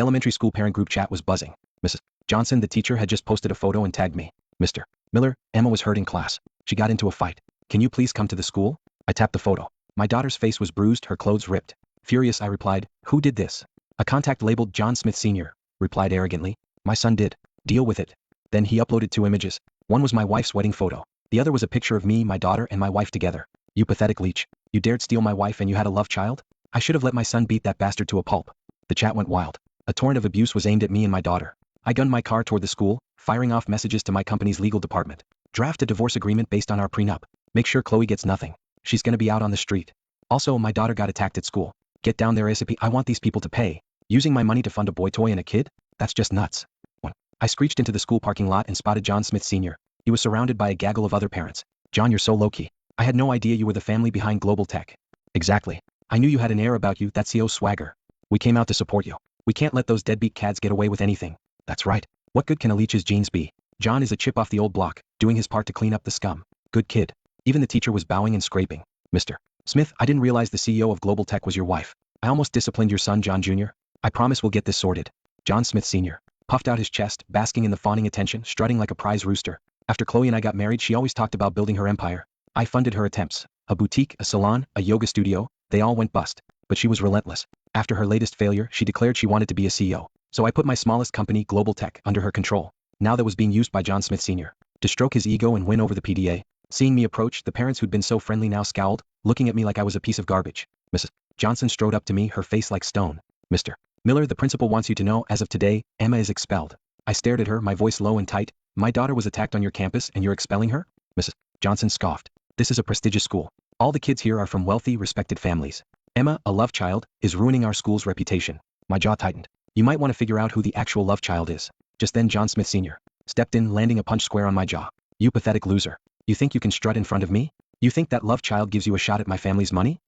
Elementary school parent group chat was buzzing. Mrs. Johnson, the teacher, had just posted a photo and tagged me. Mr. Miller, Emma was hurt in class. She got into a fight. Can you please come to the school? I tapped the photo. My daughter's face was bruised, her clothes ripped. Furious, I replied, who did this? A contact labeled John Smith Sr. replied arrogantly. My son did. Deal with it. Then he uploaded 2 images. One was my wife's wedding photo. The other was a picture of me, my daughter, and my wife together. You pathetic leech. You dared steal my wife and you had a love child? I should have let my son beat that bastard to a pulp. The chat went wild. A torrent of abuse was aimed at me and my daughter. I gunned my car toward the school, firing off messages to my company's legal department. Draft a divorce agreement based on our prenup. Make sure Chloe gets nothing. She's gonna be out on the street. Also, my daughter got attacked at school. Get down there ASAP. I want these people to pay. Using my money to fund a boy toy and a kid? That's just nuts. 1. I screeched into the school parking lot and spotted John Smith Sr. He was surrounded by a gaggle of other parents. John, you're so low-key. I had no idea you were the family behind Global Tech. Exactly. I knew you had an air about you, that CEO swagger. We came out to support you. We can't let those deadbeat cads get away with anything. That's right. What good can a leech's genes be? John is a chip off the old block, doing his part to clean up the scum. Good kid. Even the teacher was bowing and scraping. Mr. Smith, I didn't realize the CEO of Global Tech was your wife. I almost disciplined your son, John Jr. I promise we'll get this sorted. John Smith Sr. puffed out his chest, basking in the fawning attention, strutting like a prize rooster. After Chloe and I got married, she always talked about building her empire. I funded her attempts. A boutique, a salon, a yoga studio, they all went bust. But she was relentless. After her latest failure, she declared she wanted to be a CEO. So I put my smallest company, Global Tech, under her control. Now that was being used by John Smith Sr. to stroke his ego and win over the PDA. Seeing me approach, the parents who'd been so friendly now scowled, looking at me like I was a piece of garbage. Mrs. Johnson strode up to me, her face like stone. Mr. Miller, the principal wants you to know, as of today, Emma is expelled. I stared at her, my voice low and tight. My daughter was attacked on your campus and you're expelling her? Mrs. Johnson scoffed. This is a prestigious school. All the kids here are from wealthy, respected families. Emma, a love child, is ruining our school's reputation. My jaw tightened. You might want to figure out who the actual love child is. Just then John Smith Sr. stepped in, landing a punch square on my jaw. You pathetic loser. You think you can strut in front of me? You think that love child gives you a shot at my family's money?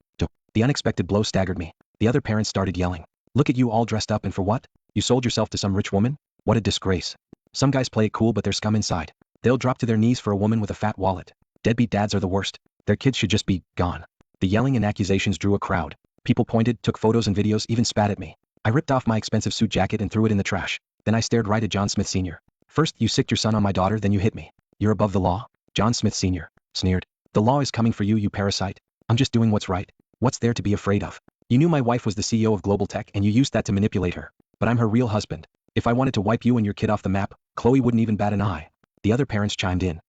The unexpected blow staggered me. The other parents started yelling. Look at you all dressed up, and for what? You sold yourself to some rich woman? What a disgrace. Some guys play it cool but they're scum inside. They'll drop to their knees for a woman with a fat wallet. Deadbeat dads are the worst. Their kids should just be gone. The yelling and accusations drew a crowd. People pointed, took photos and videos, even spat at me. I ripped off my expensive suit jacket and threw it in the trash. Then I stared right at John Smith Sr. First you sicked your son on my daughter, then you hit me. You're above the law? John Smith Sr. sneered. The law is coming for you, you parasite. I'm just doing what's right. What's there to be afraid of? You knew my wife was the CEO of Global Tech and you used that to manipulate her. But I'm her real husband. If I wanted to wipe you and your kid off the map, Chloe wouldn't even bat an eye. The other parents chimed in.